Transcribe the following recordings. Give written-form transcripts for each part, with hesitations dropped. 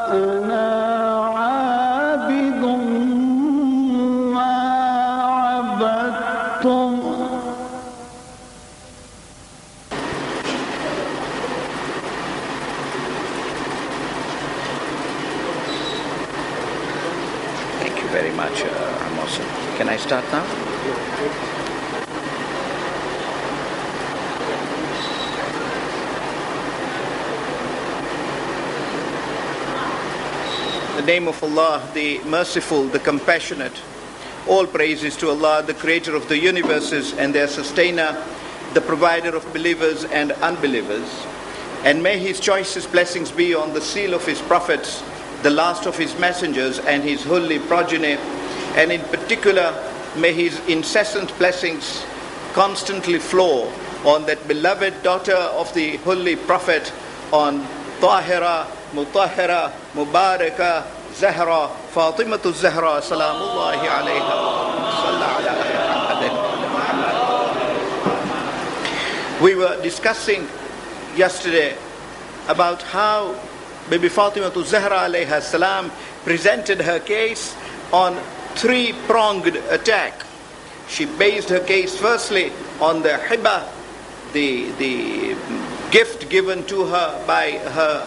وأنا عابد ما عبدتم. Thank you very much, Amos. Can I start now? In the name of Allah, the Merciful, the Compassionate. All praises to Allah, the Creator of the universes and their Sustainer, the Provider of believers and unbelievers. And may His choicest blessings be on the seal of His prophets, the last of His messengers and His holy progeny. And in particular, may His incessant blessings constantly flow on that beloved daughter of the holy Prophet, on Tahira, Mutahira, Mubaraka, Zahra, Fatima Zahra, Salamullahi alayha. We were discussing yesterday about how Bibi Fatima Zahra alayha salam presented her case on three-pronged attack. She based her case firstly on the hiba, the gift given to her by her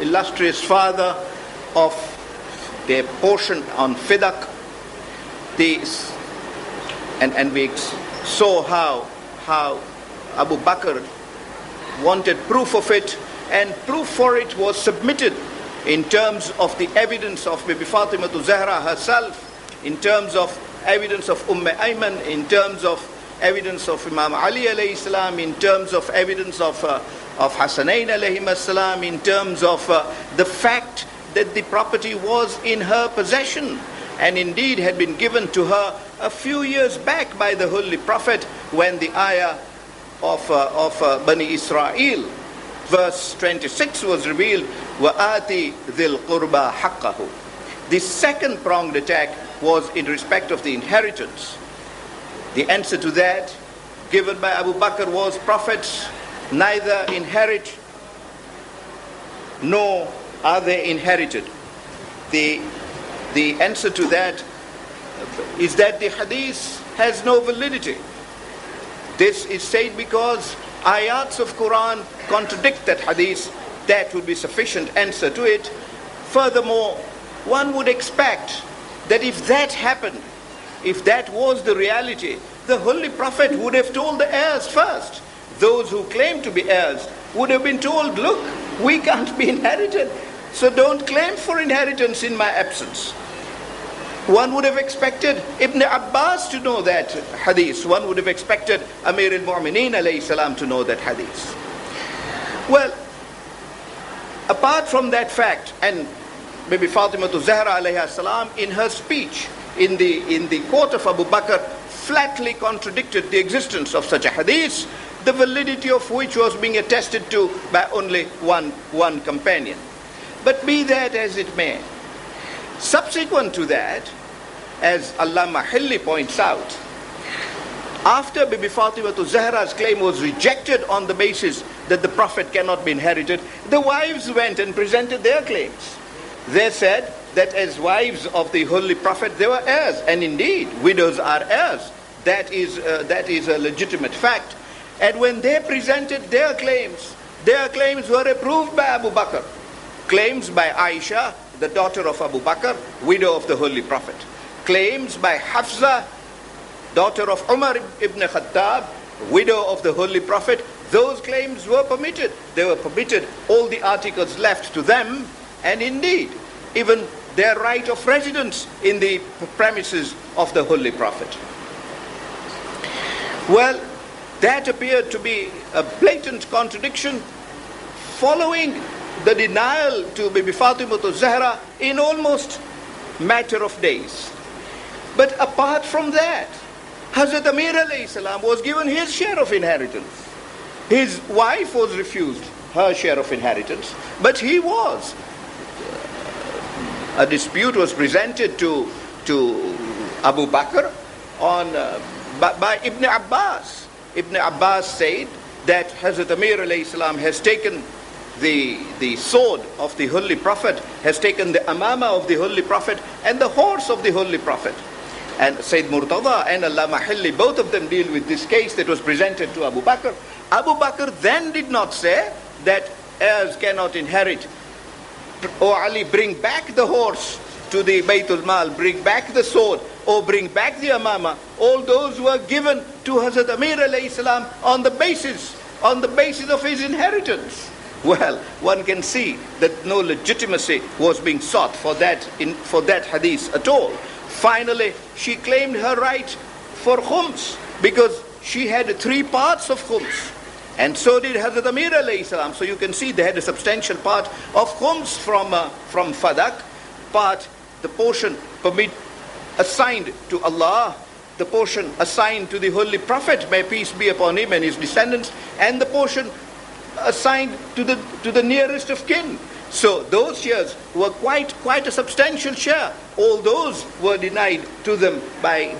illustrious father of their portion on fidak. And we saw how Abu Bakr wanted proof of it, and proof for it was submitted in terms of the evidence of Bibi Fatima Zahra herself, in terms of evidence of Ayman, in terms of evidence of Imam Ali alayhi salam, in terms of evidence of Husain alayhi salam, in terms of the fact that the property was in her possession and indeed had been given to her a few years back by the Holy Prophet when the ayah of Bani Israel, verse 26 was revealed, وَآتِ ذِي الْقُرْبَى حَقَّهُ. The second pronged attack was in respect of the inheritance. The answer to that given by Abu Bakr was, prophets neither inherit nor are they inherited. The answer to that is that the hadith has no validity. This is said because ayats of Quran contradict that hadith. That would be sufficient answer to it. Furthermore, one would expect that if that happened, if that was the reality, the Holy Prophet would have told the heirs first. Those who claim to be heirs would have been told, look, we can't be inherited, so don't claim for inheritance in my absence. One would have expected Ibn Abbas to know that hadith. One would have expected Amir al-Mu'mineen alayhi salam to know that hadith. Well, apart from that fact, and Bibi Fatima Zahra alayha salam in her speech in the court of Abu Bakr flatly contradicted the existence of such a hadith, the validity of which was being attested to by only one companion. But be that as it may, subsequent to that, as Allama Hilli points out, after Bibi Fatima Zahra's claim was rejected on the basis that the Prophet cannot be inherited, the wives went and presented their claims. They said that as wives of the Holy Prophet, they were heirs, and indeed, widows are heirs. That is a legitimate fact. And when they presented their claims were approved by Abu Bakr. Claims by Aisha, the daughter of Abu Bakr, widow of the Holy Prophet. Claims by Hafsa, daughter of Umar ibn Khattab, widow of the Holy Prophet. Those claims were permitted. They were permitted. All the articles left to them, and indeed, even their right of residence in the premises of the Holy Prophet. Well, that appeared to be a blatant contradiction following the denial to Bibi Fatima Zahra in almost matter of days. But apart from that, Hazrat Amir alayhi salam was given his share of inheritance. His wife was refused her share of inheritance, but he was. A dispute was presented to Abu Bakr by Ibn Abbas. Ibn Abbas said that Hazrat Amir alayhi salam has taken the sword of the Holy Prophet, has taken the amama of the Holy Prophet and the horse of the Holy Prophet. And Sayyid Murtaza and Allama Hilli, both of them deal with this case that was presented to Abu Bakr. Abu Bakr then did not say that heirs cannot inherit. O Ali, bring back the horse to the Baytul Mal, bring back the sword, or bring back the amama. All those were given to Hazrat Amir alayhi salam on the basis of his inheritance. Well, one can see that no legitimacy was being sought for that hadith at all. Finally, she claimed her right for khums because she had 3 parts of khums. And so did Hazrat Amir alayhi salam. So you can see they had a substantial part of khums from fadak, part, the portion assigned to Allah, the portion assigned to the Holy Prophet, may peace be upon him and his descendants, and the portion assigned to the nearest of kin. So those shares were quite a substantial share. All those were denied to them by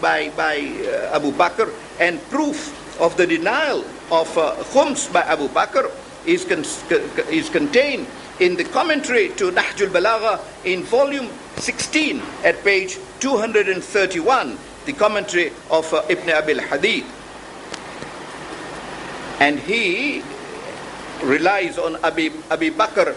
Abu Bakr, and proof of the denial of khums by Abu Bakr is contained in the commentary to Nahjul Balagha in volume 16 at page 231, the commentary of Ibn Abil Hadith. And he relies on Abi Bakr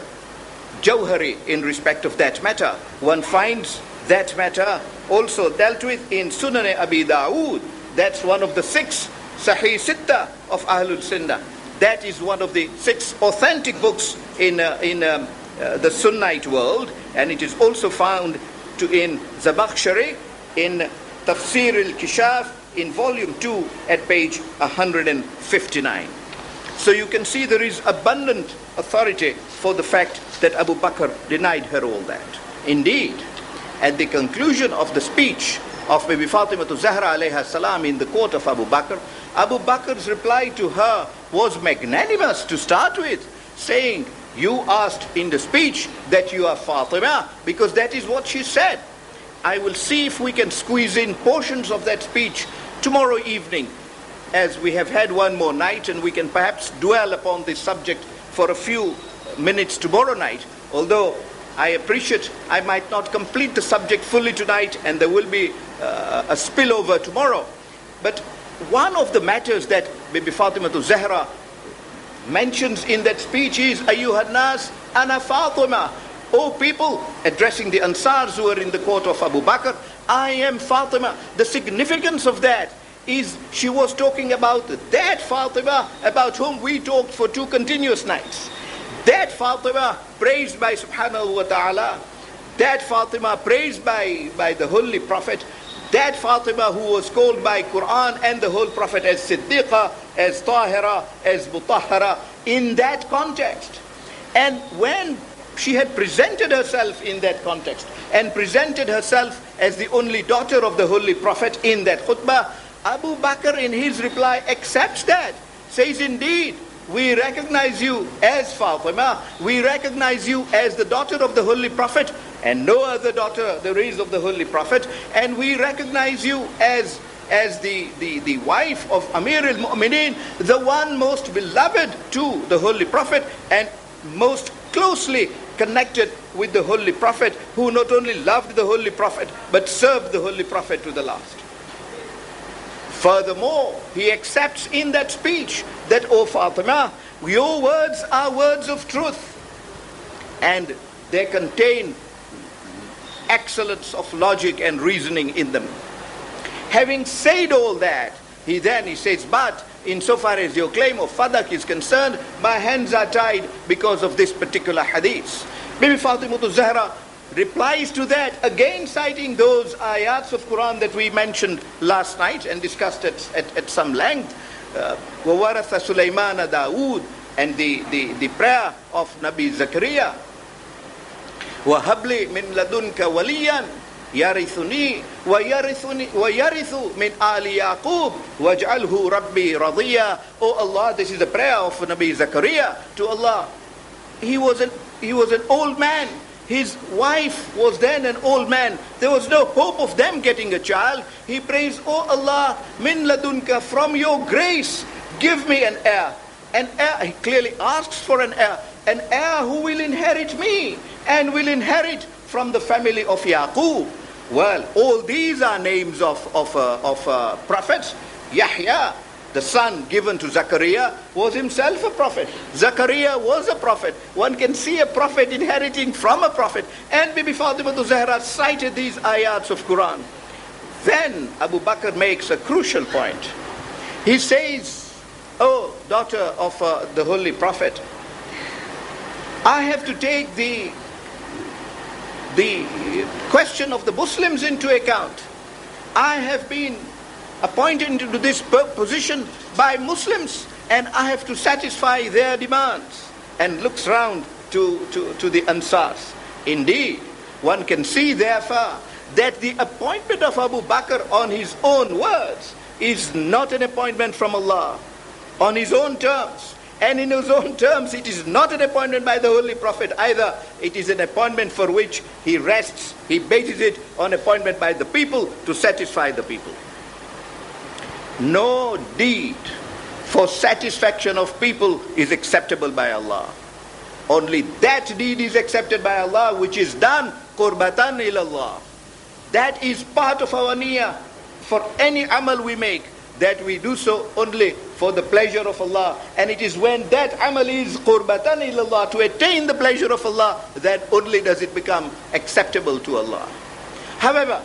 Jawhari in respect of that matter. One finds that matter also dealt with in Sunan Abi Dawood. That's one of the 6 Sahih Sitta of Ahlul Sunnah. That is one of the 6 authentic books in the Sunnite world, and it is also found in Zabakhshari, in Tafsir al-Kishaf, in volume 2 at page 159. So you can see there is abundant authority for the fact that Abu Bakr denied her all that. Indeed, at the conclusion of the speech of Bibi Fatima to Zahra alayha salam in the court of Abu Bakr, Abu Bakr's reply to her was magnanimous to start with, saying, you asked in the speech that you are Fatima, because that is what she said. I will see if we can squeeze in portions of that speech tomorrow evening, as we have had one more night, and we can perhaps dwell upon this subject for a few minutes tomorrow night. Although I appreciate I might not complete the subject fully tonight, and there will be a spillover tomorrow. But one of the matters that Bibi Fatima to Zahra mentions in that speech is, Ayyuhan nas, ana Fatima. O people, addressing the Ansars who were in the court of Abu Bakr, I am Fatima. The significance of that is she was talking about that Fatima about whom we talked for 2 continuous nights. That Fatima praised by subhanahu wa ta'ala, that Fatima praised by the Holy Prophet, that Fatima who was called by Quran and the whole Prophet as Siddiqa, as Tahira, as Mutahhara, in that context. And when she had presented herself in that context, and presented herself as the only daughter of the Holy Prophet in that khutbah, Abu Bakr in his reply accepts that, says, indeed, we recognize you as Fatima, we recognize you as the daughter of the Holy Prophet, and no other daughter there is of the Holy Prophet, and we recognize you as the wife of Amir al-Mu'mineen, the one most beloved to the Holy Prophet, and most closely connected with the Holy Prophet, who not only loved the Holy Prophet, but served the Holy Prophet to the last. Furthermore, he accepts in that speech that, O Fatima, your words are words of truth, and they contain excellence of logic and reasoning in them. Having said all that, he says, but insofar as your claim of fadak is concerned, my hands are tied because of this particular hadith. Bibi Fatima Zahra replies to that, again citing those ayats of Quran that we mentioned last night and discussed at some length. وَوَرَثَ سُلَيْمَانَ دَاوُودَ, and the prayer of Nabi Zakaria. وَهَبْلِ مِنْ لَدُنْكَ وَلِيًّا يَرِثُنِي وَيَرِثُ مِنْ آلِ يَعْقُوبَ وَاجْعَلْهُ رَبِّي رَضِيًّا. Oh Allah, this is the prayer of Nabi Zakaria to Allah. He was an old man. His wife was then an old man. There was no hope of them getting a child. He prays, Oh Allah, min ladunka, from your grace, give me an heir. An heir, he clearly asks for an heir. an heir who will inherit me and will inherit from the family of Yaqub. Well, all these are names of prophets. Yahya, the son given to Zachariah, was himself a prophet. Zachariah was a prophet. One can see a prophet inheriting from a prophet. And Bibi Fatima Zahra cited these ayats of Quran. Then Abu Bakr makes a crucial point. He says, "Oh, daughter of the Holy Prophet, I have to take the question of the Muslims into account. I have been appointed into this position by Muslims, and I have to satisfy their demands." And looks round to the Ansars. Indeed, one can see therefore that the appointment of Abu Bakr on his own words is not an appointment from Allah, on his own terms. And in his own terms, it is not an appointment by the Holy Prophet either. It is an appointment for which he rests. He bases it on appointment by the people to satisfy the people. No deed for satisfaction of people is acceptable by Allah. Only that deed is accepted by Allah which is done qurbatan ilallah. That is part of our niyyah for any amal we make, that we do so only for the pleasure of Allah. And it is when that amal is qurbatan ilallah, to attain the pleasure of Allah, that only does it become acceptable to Allah. However,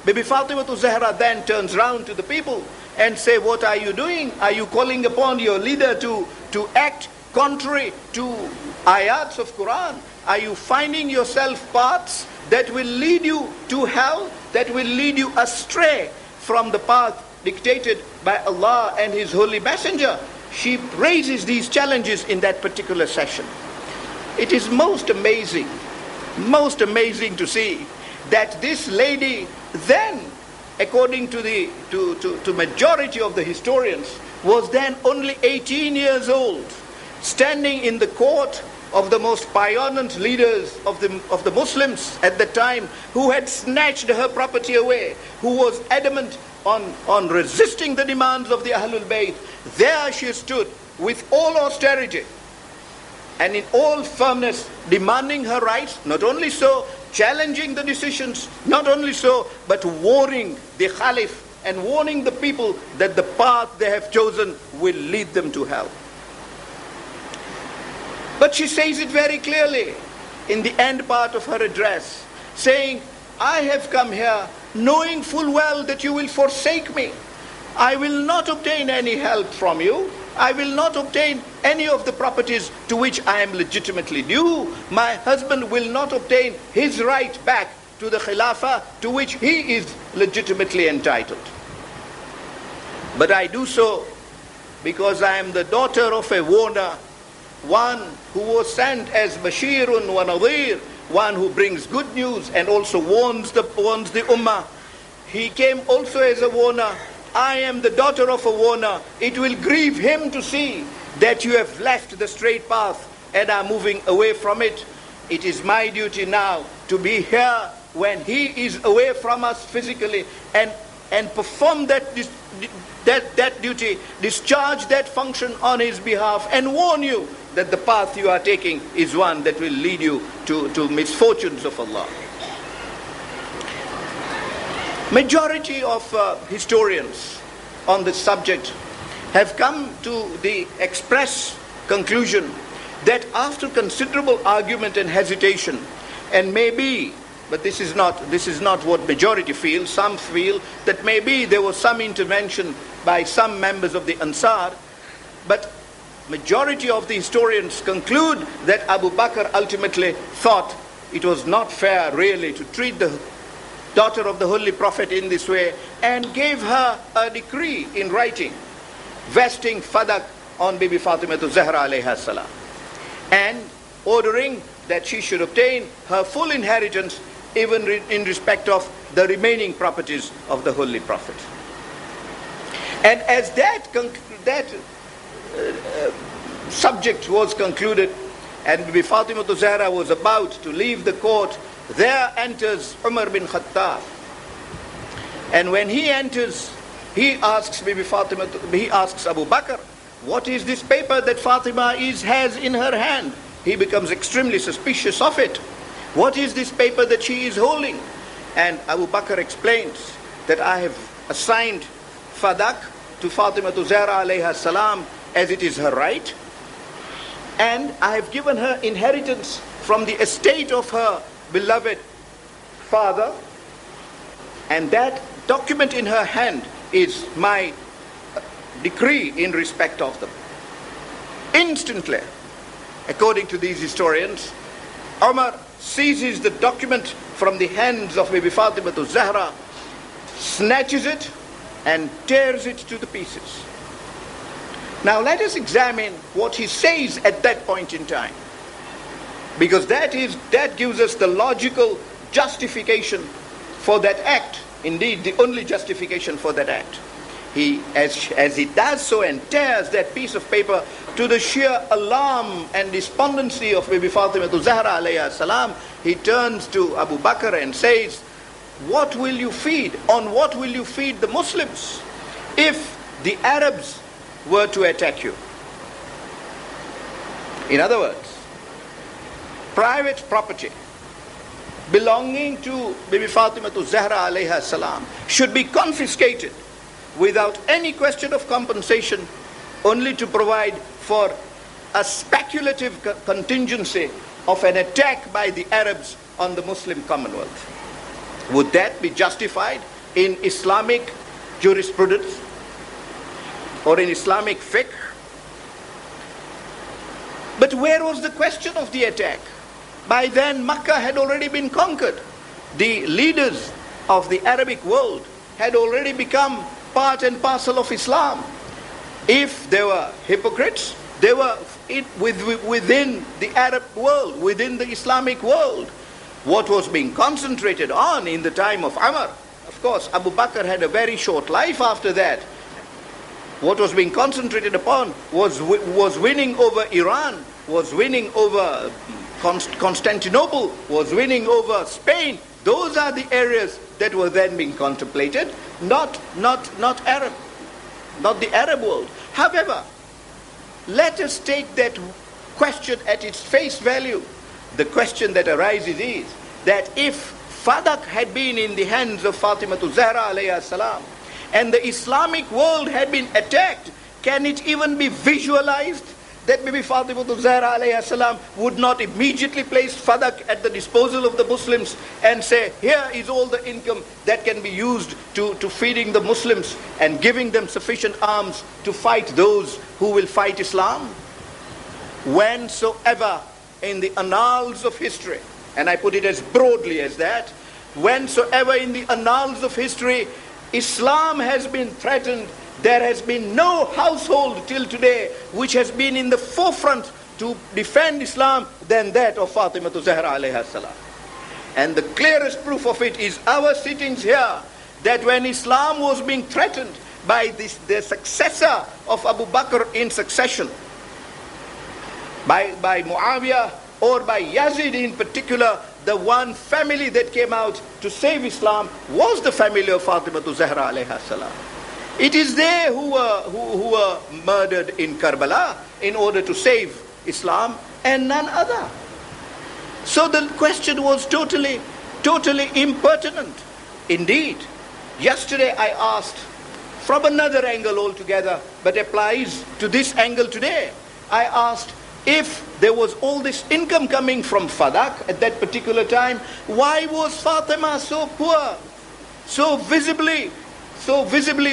Bibi Fatima Zahra then turns round to the people and say, "What are you doing? Are you calling upon your leader to act contrary to ayats of Quran? Are you finding yourself paths that will lead you to hell, that will lead you astray from the path dictated by Allah and His Holy Messenger?" She raises these challenges in that particular session. It is most amazing to see that this lady then, according to the majority of the historians, was then only 18 years old, standing in the court of the most pious leaders of the Muslims at the time, who had snatched her property away, who was adamant on resisting the demands of the ahlulbayt. There she stood with all austerity and in all firmness, demanding her rights. Not only so, challenging the decisions, not only so, but warning the Caliph and warning the people that the path they have chosen will lead them to hell. But she says it very clearly in the end part of her address, saying, "I have come here knowing full well that you will forsake me. I will not obtain any help from you. I will not obtain any of the properties to which I am legitimately due. My husband will not obtain his right back to the Khilafah to which he is legitimately entitled. But I do so because I am the daughter of a warner, one who was sent as Bashirun wa Nadhir, one who brings good news and also warns the Ummah. He came also as a warner. I am the daughter of a warner. It will grieve him to see that you have left the straight path and are moving away from it. It is my duty now to be here when he is away from us physically and perform that duty, discharge that function on his behalf, and warn you that the path you are taking is one that will lead you to misfortunes of Allah." Majority of historians on this subject have come to the express conclusion that after considerable argument and hesitation, and maybe, but this is not what majority feel, some feel that maybe there was some intervention by some members of the Ansar, but majority of the historians conclude that Abu Bakr ultimately thought it was not fair really to treat the daughter of the Holy Prophet in this way, and gave her a decree in writing, vesting fadak on Bibi Fatima Zahra alayha salam, and ordering that she should obtain her full inheritance even in respect of the remaining properties of the Holy Prophet. And as that subject was concluded, and Bibi Fatima Zahra was about to leave the court, there enters Umar bin Khattab. And when he enters, he asks Abu Bakr, "What is this paper that Fatima has in her hand?" he becomes extremely suspicious of it. What is this paper that she is holding? And Abu Bakr explains that I have assigned fadak to Fatima to Zahra alayha salam as it is her right, and I have given her inheritance from the estate of her beloved father, and that document in her hand is my decree in respect of them. Instantly, according to these historians, Umar seizes the document from the hands of Bibi Fatima to Zahra, snatches it and tears it to the pieces. Now let us examine what he says at that point in time, because that gives us the logical justification for that act, indeed the only justification for that act. As he does so and tears that piece of paper, to the sheer alarm and despondency of Bibi Fatima to Zahra alayha salam, he turns to Abu Bakr and says, what will you feed? On what will you feed the Muslims if the Arabs were to attack you? In other words, private property belonging to Bibi Fatima to Zahra alayha salam should be confiscated without any question of compensation, only to provide for a speculative contingency of an attack by the Arabs on the Muslim Commonwealth. Would that be justified in Islamic jurisprudence or in Islamic fiqh? But where was the question of the attack? By then Makkah had already been conquered. The leaders of the Arabic world had already become part and parcel of Islam. If there were hypocrites, they were within the Arab world, within the Islamic world. What was being concentrated on in the time of Ammar, of course, Abu Bakr had a very short life after that. What was being concentrated upon was winning over Iran, was winning over Constantinople, was winning over Spain. Those are the areas that were then being contemplated, not Arab, not the Arab world. However, let us take that question at its face value. The question that arises is that if Fadak had been in the hands of Fatima to Zahra alayha salam and the Islamic world had been attacked, can it even be visualized that maybe Fatima to Zahra alayha salam would not immediately place Fadak at the disposal of the Muslims and say, here is all the income that can be used to feeding the Muslims and giving them sufficient arms to fight those who will fight Islam? Whensoever in the annals of history, and I put it as broadly as that, whensoever in the annals of history Islam has been threatened, there has been no household till today which has been in the forefront to defend Islam than that of Fatima to Zahra alayha salam. And the clearest proof of it is our sittings here, that when Islam was being threatened by the successor of Abu Bakr in succession, by Muawiyah or by Yazid in particular, the one family that came out to save Islam was the family of Fatima to Zahra alayha salam. It is they who were murdered in Karbala in order to save Islam and none other. So the question was totally impertinent. Indeed, yesterday I asked from another angle altogether, but applies to this angle today. I asked, if there was all this income coming from Fadak at that particular time, why was Fatima so poor, so visibly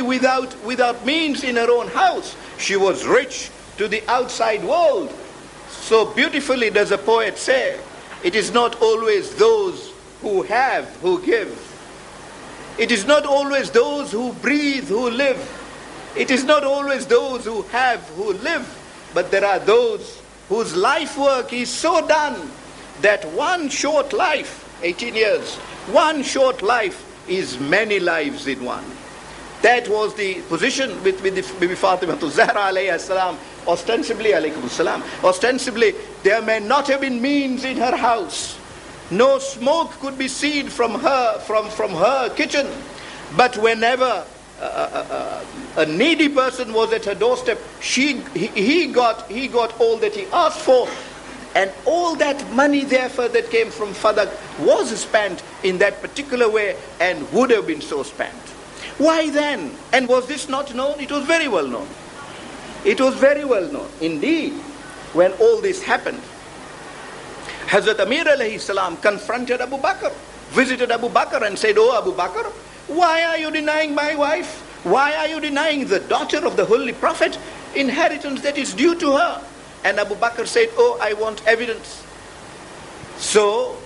without means in her own house? She was rich to the outside world. So beautifully does a poet say, it is not always those who have who give. It is not always those who breathe who live. It is not always those who have who live, but there are those whose life work is so done that one short life, 18 years, one short life is many lives in one. That was the position with Bibi Fatima to Zahra alayhi salam. Ostensibly, alaykum salam, ostensibly there may not have been means in her house. No smoke could be seen from her kitchen. But whenever a needy person was at her doorstep, he got all that he asked for. And all that money, therefore, that came from Fadak was spent in that particular way and would have been so spent. Why then? And was this not known? It was very well known. It was very well known. Indeed, when all this happened, Hazrat Amir alayhi salam confronted Abu Bakr, visited Abu Bakr and said, "Oh Abu Bakr, why are you denying my wife? Why are you denying the daughter of the Holy Prophet inheritance that is due to her?" And Abu Bakr said, "Oh, I want evidence." So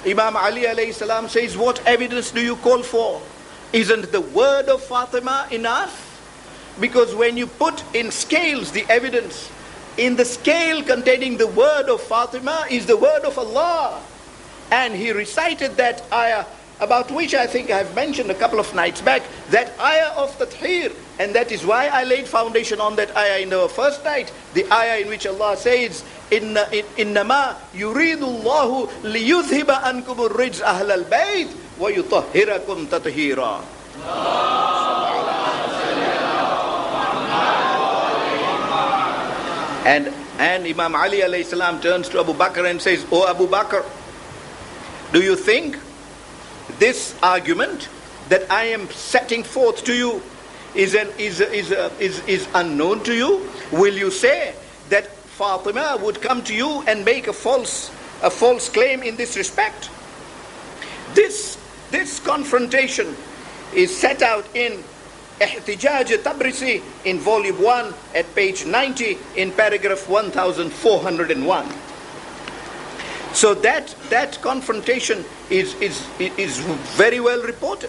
Imam Ali alayhi salam says, "What evidence do you call for? Isn't the word of Fatima enough?" Because when you put in scales the evidence, in the scale containing the word of Fatima is the word of Allah. And he recited that ayah, about which I think I have mentioned a couple of nights back, that ayah of Tathir. And that is why I laid foundation on that ayah in the first night, the ayah in which Allah says, "Innama yuridu Allahu liyudhiba ankum ar-rijz ahlulbayt wa yutahhirakum tathira." And Imam Ali alayhi salam turns to Abu Bakr and says, "Oh Abu Bakr, do you think this argument that I am setting forth to you is unknown to you? Will you say that Fatima would come to you and make a false claim in this respect?" This confrontation is set out in Ihtijaj Tabrisi in volume 1 at page 90 in paragraph 1401. So that confrontation is very well reported.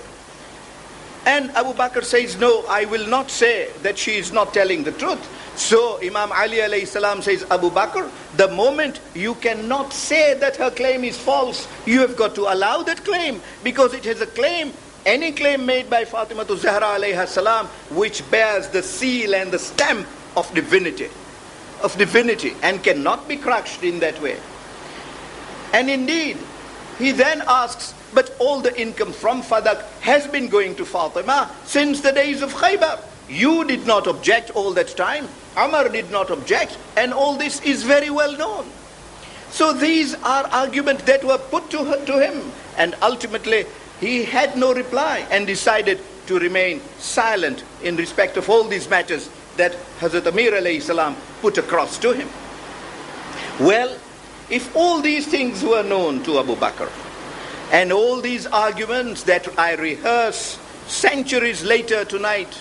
And Abu Bakr says, "No, I will not say that she is not telling the truth." So Imam Ali alayhi salam says, "Abu Bakr, the moment you cannot say that her claim is false, you have got to allow that claim, because it is a claim, any claim made by Fatima to Zahra alayha salam, which bears the seal and the stamp of divinity, and cannot be crushed in that way." And indeed, he then asks, "But all the income from Fadak has been going to Fatima since the days of Khaybar. You did not object all that time. Ammar did not object. And all this is very well known." So these are arguments that were put to him. And ultimately, he had no reply and decided to remain silent in respect of all these matters that Hazrat Amir alayhi salam put across to him. Well, if all these things were known to Abu Bakr, and all these arguments that I rehearse centuries later tonight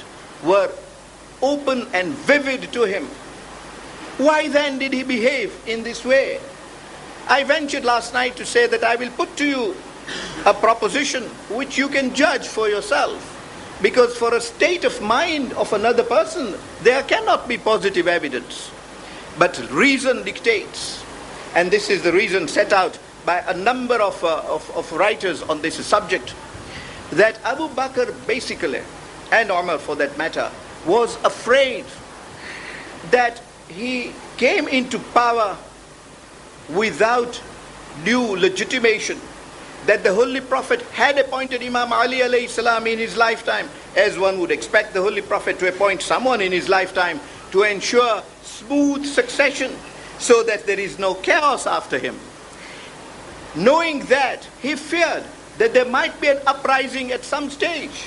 were open and vivid to him, why then did he behave in this way? I ventured last night to say that I will put to you a proposition which you can judge for yourself. Because for a state of mind of another person, there cannot be positive evidence. But reason dictates. And this is the reason set out by a number of writers on this subject, that Abu Bakr basically, and Umar for that matter, was afraid that he came into power without due legitimation, that the Holy Prophet had appointed Imam Ali alayhi salam in his lifetime, as one would expect the Holy Prophet to appoint someone in his lifetime to ensure smooth succession so that there is no chaos after him. Knowing that, he feared that there might be an uprising at some stage.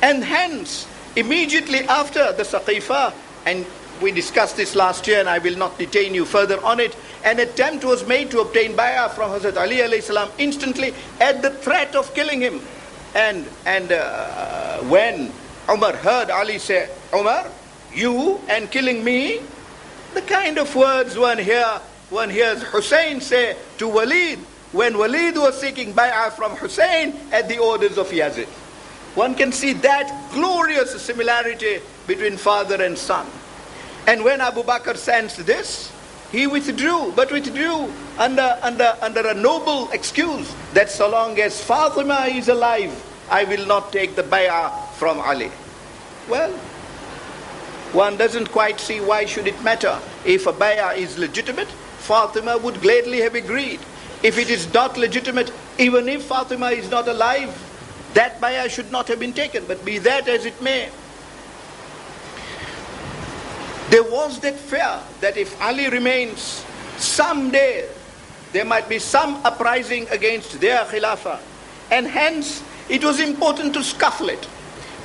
And hence, immediately after the Saqifa, and we discussed this last year and I will not detain you further on it, an attempt was made to obtain bay'ah from Hazrat Ali alayhi salam instantly at the threat of killing him. And when Umar heard Ali say, "Umar, you and killing me," the kind of words one hears Hussain say to Walid, when Walid was seeking bay'ah from Hussain at the orders of Yazid. One can see that glorious similarity between father and son. And when Abu Bakr sensed this, he withdrew, but withdrew under a noble excuse that so long as Fatima is alive, I will not take the bay'ah from Ali. Well, one doesn't quite see why should it matter. If a bay'ah is legitimate, Fatima would gladly have agreed. If it is not legitimate, even if Fatima is not alive, that bay'ah should not have been taken. But be that as it may, There was that fear that if Ali remains, someday there might be some uprising against their khilafah. And hence, it was important to scuffle it.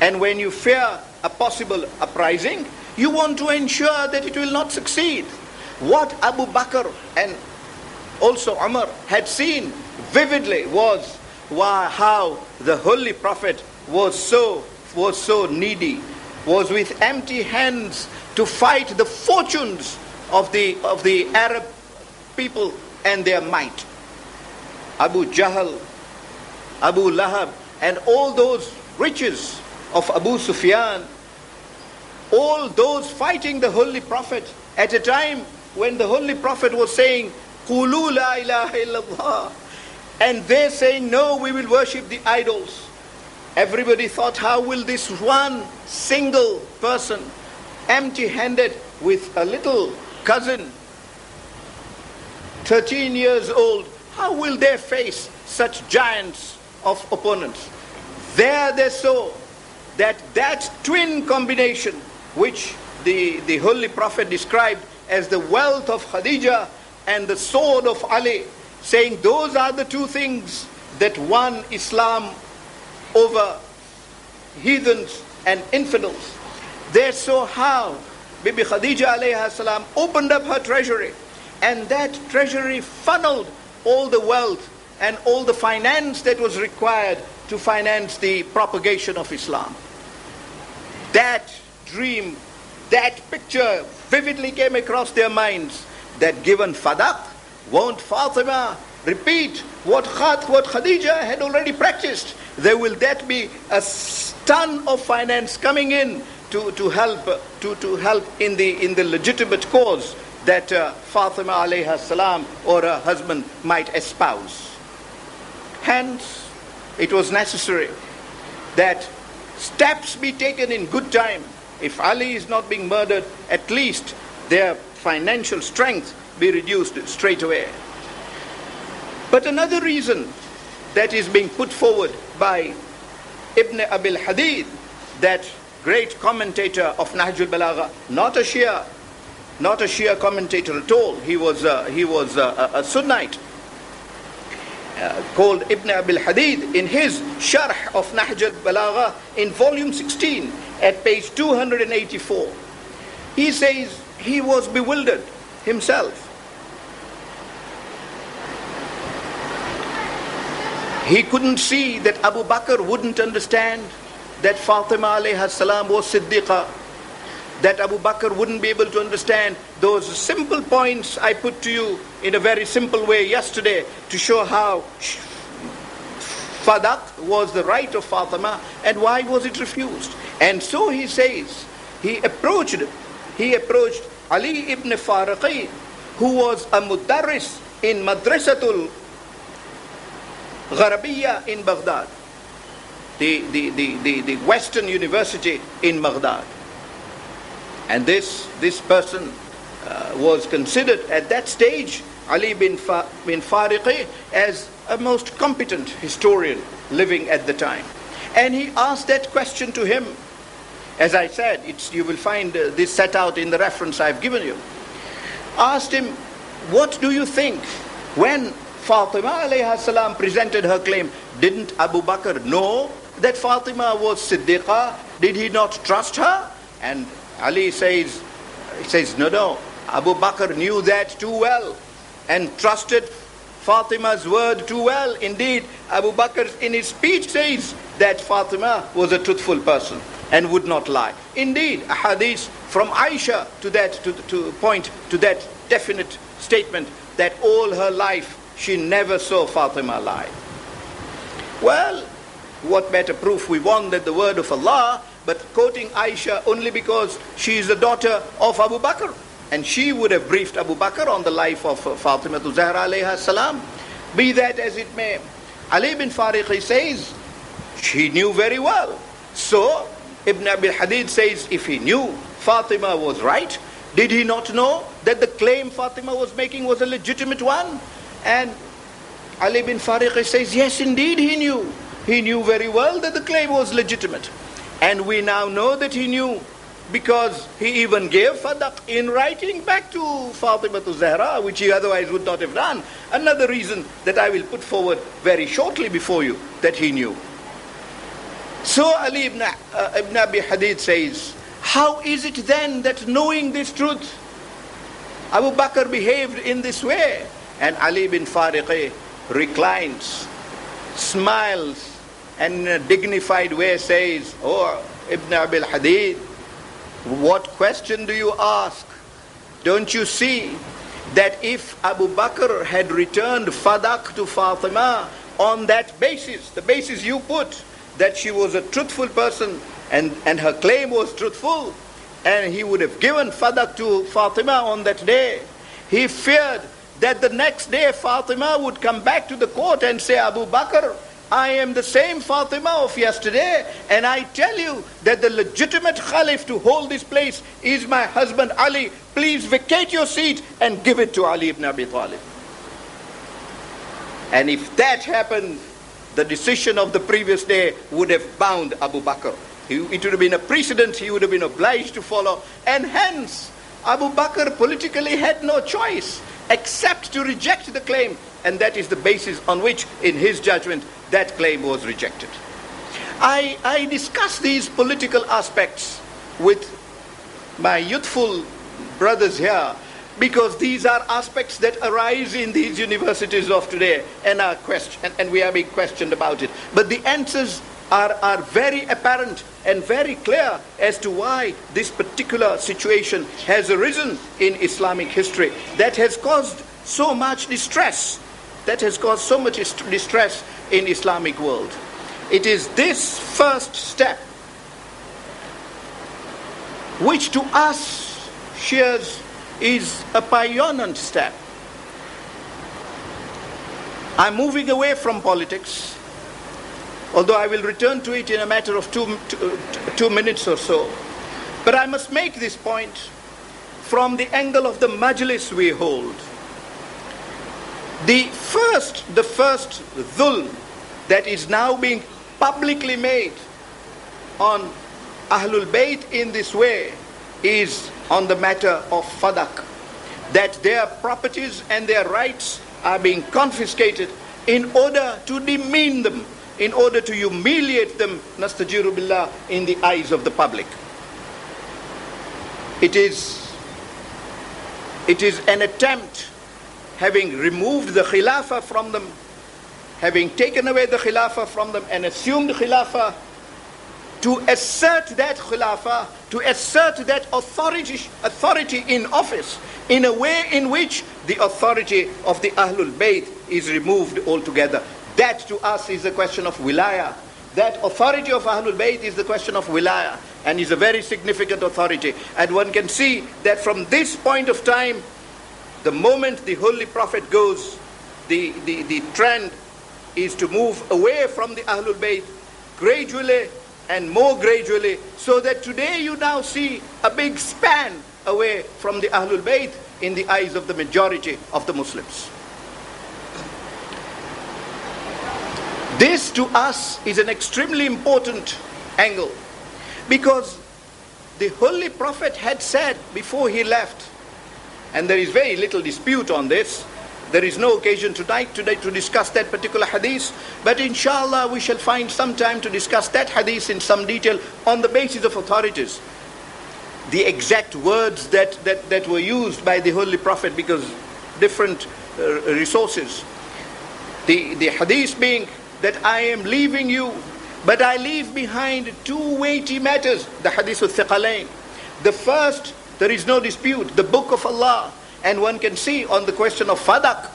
And when you fear a possible uprising, you want to ensure that it will not succeed. What Abu Bakr and also Umar had seen vividly was how the Holy Prophet was so needy, was with empty hands to fight the fortunes of the Arab people and their might. Abu Jahl, Abu Lahab, and all those riches of Abu Sufyan, all those fighting the Holy Prophet at a time when the Holy Prophet was saying, Qulu la ilaha illallah, and they're saying, no, we will worship the idols. Everybody thought, how will this one single person, empty-handed with a little cousin, 13 years old, how will they face such giants of opponents? There they saw that twin combination which the Holy Prophet described as the wealth of Khadija and the sword of Ali, saying those are the two things that won Islam over heathens and infidels. They saw how Bibi Khadija alayha salam opened up her treasury, and that treasury funneled all the wealth and all the finance that was required to finance the propagation of Islam. That dream, that picture vividly came across their minds, that given Fadak, won't Fatima repeat what Khadija had already practiced? There will that be a ton of finance coming in to help in the legitimate cause that Fatima alayha salam or her husband might espouse. Hence, it was necessary that steps be taken in good time. If Ali is not being murdered, at least their financial strength be reduced straight away. But another reason that is being put forward by Ibn Abil Hadid, that great commentator of Nahjul Balagha, not a Shia commentator at all. He was a Sunnite called Ibn Abil Hadid. In his Sharh of Nahjul Balagha in volume 16 at page 284, he says he was bewildered himself. He couldn't see that Abu Bakr wouldn't understand that Fatima alayha salam was Siddiqa, that Abu Bakr wouldn't be able to understand those simple points I put to you in a very simple way yesterday to show how Fadak was the right of Fatima and why was it refused. And so he says, he approached Ali ibn Faraqi, who was a mudarris in Madrasatul Gharabiya in Baghdad, the Western University in Baghdad. And this person was considered at that stage, Ali bin Fariqi, as a most competent historian living at the time. And he asked that question to him. As I said, you will find this set out in the reference I've given you. Asked him, what do you think? When Fatima alayha salam presented her claim, didn't Abu Bakr know that Fatima was Siddiqa? Did he not trust her? And Ali says, no, Abu Bakr knew that too well and trusted Fatima's word too well. Indeed, Abu Bakr in his speech says that Fatima was a truthful person and would not lie. Indeed, a hadith from Aisha to point to that definite statement that all her life she never saw Fatima lie. Well, what better proof we want than the word of Allah, but quoting Aisha only because she is the daughter of Abu Bakr. And she would have briefed Abu Bakr on the life of Fatima to Zahra alayha salam. Be that as it may, Ali bin Fariqi says, she knew very well. So, Ibn Abil Hadid says, if he knew Fatima was right, did he not know that the claim Fatima was making was a legitimate one? And Ali bin Fariqi says, yes, indeed he knew. He knew very well that the claim was legitimate. And we now know that he knew because he even gave Fadak in writing back to Fatima to Zahra, which he otherwise would not have done. Another reason that I will put forward very shortly before you that he knew. So Ali ibn Abi Hadid says, how is it then that knowing this truth, Abu Bakr behaved in this way? And Ali bin Fariqi reclines, smiles, and in a dignified way says, oh, Ibn Abi Hadid, what question do you ask? Don't you see that if Abu Bakr had returned Fadak to Fatima on that basis, the basis you put, that she was a truthful person and her claim was truthful, and he would have given Fadak to Fatima on that day, he feared that the next day Fatima would come back to the court and say, Abu Bakr, I am the same Fatima of yesterday, and I tell you that the legitimate Khalif to hold this place is my husband Ali. Please vacate your seat and give it to Ali ibn Abi Talib. And if that happened, the decision of the previous day would have bound Abu Bakr. It would have been a precedent he would have been obliged to follow. And hence, Abu Bakr politically had no choice except to reject the claim. And that is the basis on which, in his judgment, that claim was rejected. I discuss these political aspects with my youthful brothers here because these are aspects that arise in these universities of today and we are being questioned about it. But the answers are very apparent and very clear as to why this particular situation has arisen in Islamic history that has caused so much distress, in Islamic world. It is this first step which to us Shias is a pioneer step. I'm moving away from politics, although I will return to it in a matter of two minutes or so. But I must make this point from the angle of the majlis we hold. The first dhulm that is now being publicly made on ahlulbayt in this way is on the matter of fadak, that their properties and their rights are being confiscated in order to demean them, in order to humiliate them, nastajiru billah, in the eyes of the public. It is an attempt, having removed the khilafah from them, having taken away the khilafah from them and assumed khilafah, to assert that khilafah, to assert that authority in office in a way in which the authority of the ahlulbayt is removed altogether. That to us is the question of wilayah. That authority of ahlulbayt is the question of wilayah and is a very significant authority. And one can see that from this point of time, the moment the Holy Prophet goes, the trend is to move away from the ahlulbayt gradually and more gradually, so that today you now see a big span away from the ahlulbayt in the eyes of the majority of the Muslims. This to us is an extremely important angle, because the Holy Prophet had said before he left, and there is very little dispute on this, there is no occasion today to discuss that particular hadith, but inshallah we shall find some time to discuss that hadith in some detail on the basis of authorities. The exact words that were used by the Holy Prophet, because different resources. The hadith being that I am leaving you, but I leave behind two weighty matters, the hadith of Thiqalain. The first, there is no dispute, the book of Allah. And one can see on the question of fadak,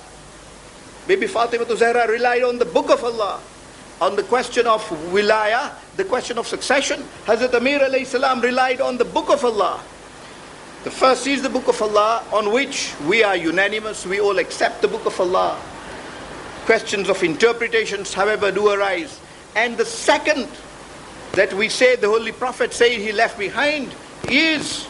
Bibi Fatima to Zahra relied on the book of Allah. On the question of wilayah, the question of succession, Hazrat Amir alayhi salam relied on the book of Allah. The first is the book of Allah, on which we are unanimous, we all accept the book of Allah. Questions of interpretations, however, do arise. And the second that we say the Holy Prophet said he left behind is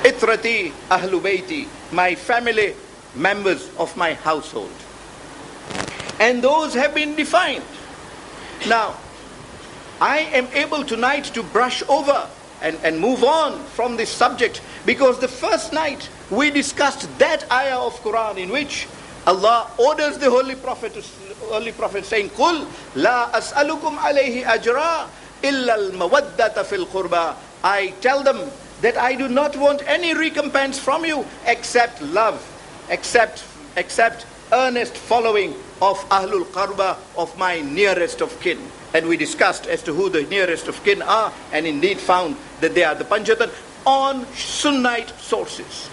Itrati Ahlubayti, my family, members of my household. And those have been defined. Now, I am able tonight to brush over and move on from this subject, because the first night we discussed that ayah of Quran in which Allah orders the Holy Prophet saying, "Qul la as'alukum alayhi ajra illa al-mawaddata fil qurba." I tell them that I do not want any recompense from you except love, except earnest following of ahlul qarba, of my nearest of kin. And we discussed as to who the nearest of kin are, and indeed found that they are the Panjatan on Sunnite sources.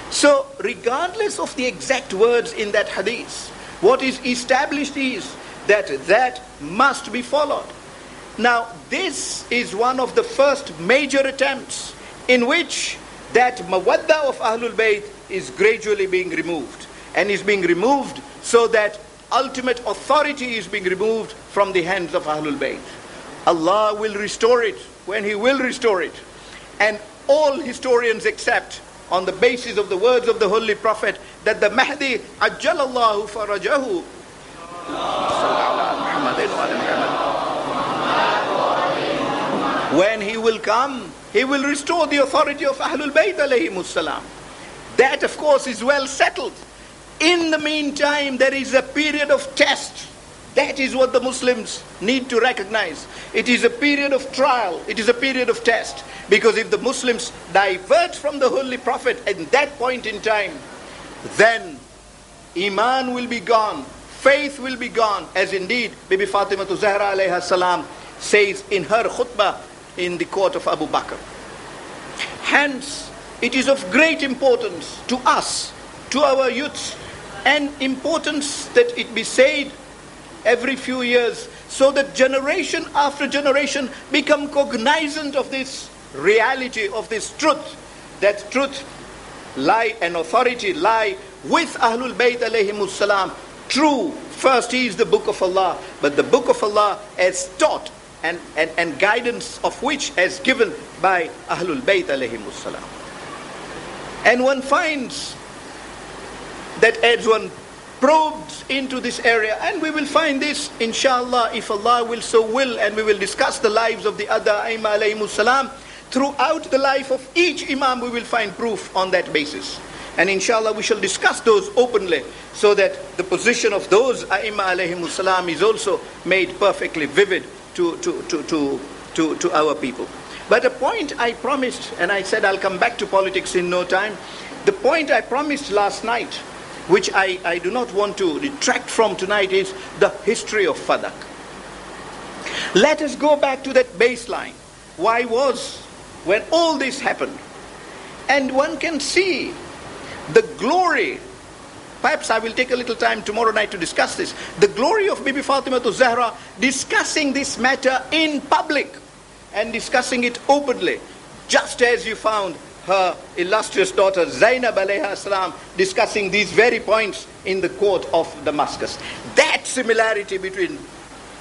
So regardless of the exact words in that hadith, what is established is that that must be followed. Now this is one of the first major attempts in which that mawadda of Ahlul Bayt is gradually being removed, and is being removed so that ultimate authority is being removed from the hands of Ahlul Bayt. Allah will restore it when He will restore it. And all historians accept, on the basis of the words of the Holy Prophet, that the Mahdi ajjalallahu farajahu, when he will come, he will restore the authority of Ahlul Bayt alayhimus salam. That of course is well settled. In the meantime, there is a period of test. That is what the Muslims need to recognize. It is a period of trial. It is a period of test. Because if the Muslims divert from the Holy Prophet at that point in time, then Iman will be gone, faith will be gone, as indeed Bibi Fatima Zahra alayha salam says in her khutbah in the court of Abu Bakr. Hence, it is of great importance to us, to our youths, and importance that it be said every few years, so that generation after generation become cognizant of this reality, of this truth, that truth lie and authority lie with Ahlul Bayt alayhimus salam. True, first is the book of Allah, but the book of Allah as taught and guidance of which as given by Ahlul Bayt alayhimus salam. And one finds that as one probes into this area, and we will find this inshallah, if Allah will so will, and we will discuss the lives of the other Aimma alayhimus salam. Throughout the life of each Imam we will find proof on that basis, and inshallah we shall discuss those openly, so that the position of those Aimma alayhimus salam is also made perfectly vivid to our people. But a point I promised, and I said I'll come back to politics in no time, the point I promised last night, which I do not want to detract from tonight, is the history of Fadak. Let us go back to that baseline. Why was, when all this happened, and one can see the glory, perhaps I will take a little time tomorrow night to discuss this, the glory of Bibi Fatima Zahra discussing this matter in public and discussing it openly, just as you found her illustrious daughter Zainab alayha salam discussing these very points in the court of Damascus. That similarity between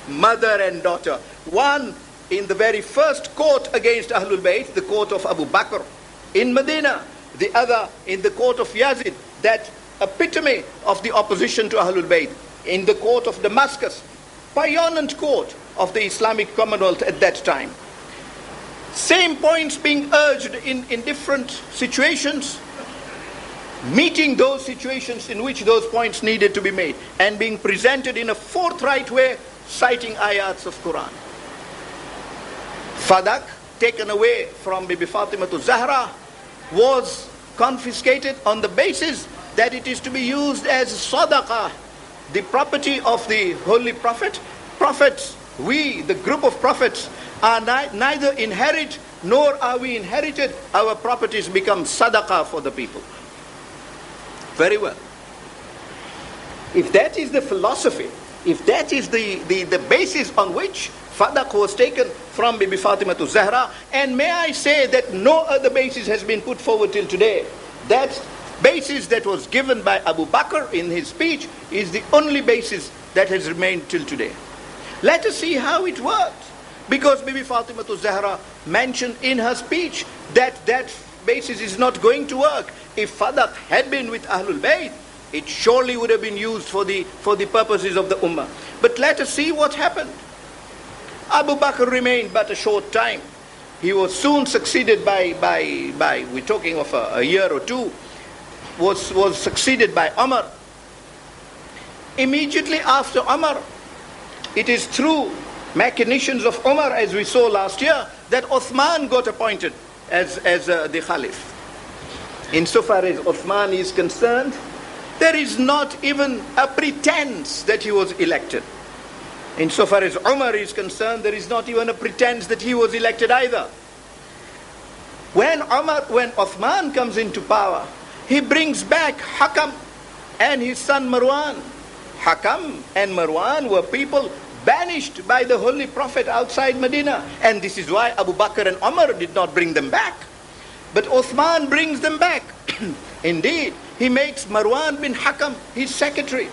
mother and daughter, one in the very first court against Ahlul Bayt, the court of Abu Bakr in Medina, the other in the court of Yazid, that epitome of the opposition to Ahlul Bayt, in the court of Damascus, pioneer court of the Islamic Commonwealth at that time. Same points being urged in different situations, meeting those situations in which those points needed to be made, and being presented in a forthright way, citing ayats of Quran. Fadak, taken away from Bibi Fatima Zahra, was confiscated on the basis that it is to be used as sadaqah, the property of the Holy Prophet. Prophets, we, the group of prophets, are neither inherit nor are we inherited. Our properties become sadaqah for the people. Very well. If that is the philosophy, if that is the basis on which Fadak was taken from Bibi Fatima Zahra, and may I say that no other basis has been put forward till today, that basis that was given by Abu Bakr in his speech is the only basis that has remained till today. Let us see how it worked. Because Bibi Fatima Zahra mentioned in her speech that that basis is not going to work. If Fadak had been with Ahlul Bayt, it surely would have been used for the purposes of the Ummah. But let us see what happened. Abu Bakr remained but a short time. he was soon succeeded by we're talking of a year or two, was succeeded by Ammar. Immediately after Ammar, it is through machinations of Umar, as we saw last year, that Uthman got appointed as the Khalif. Insofar as Uthman is concerned, there is not even a pretense that he was elected. Insofar as Umar is concerned, there is not even a pretense that he was elected either. When Uthman comes into power, he brings back Hakam and his son Marwan. Hakam and Marwan were people banished by the Holy Prophet outside Medina. And this is why Abu Bakr and Umar did not bring them back. But Uthman brings them back. Indeed, he makes Marwan bin Hakam his secretary.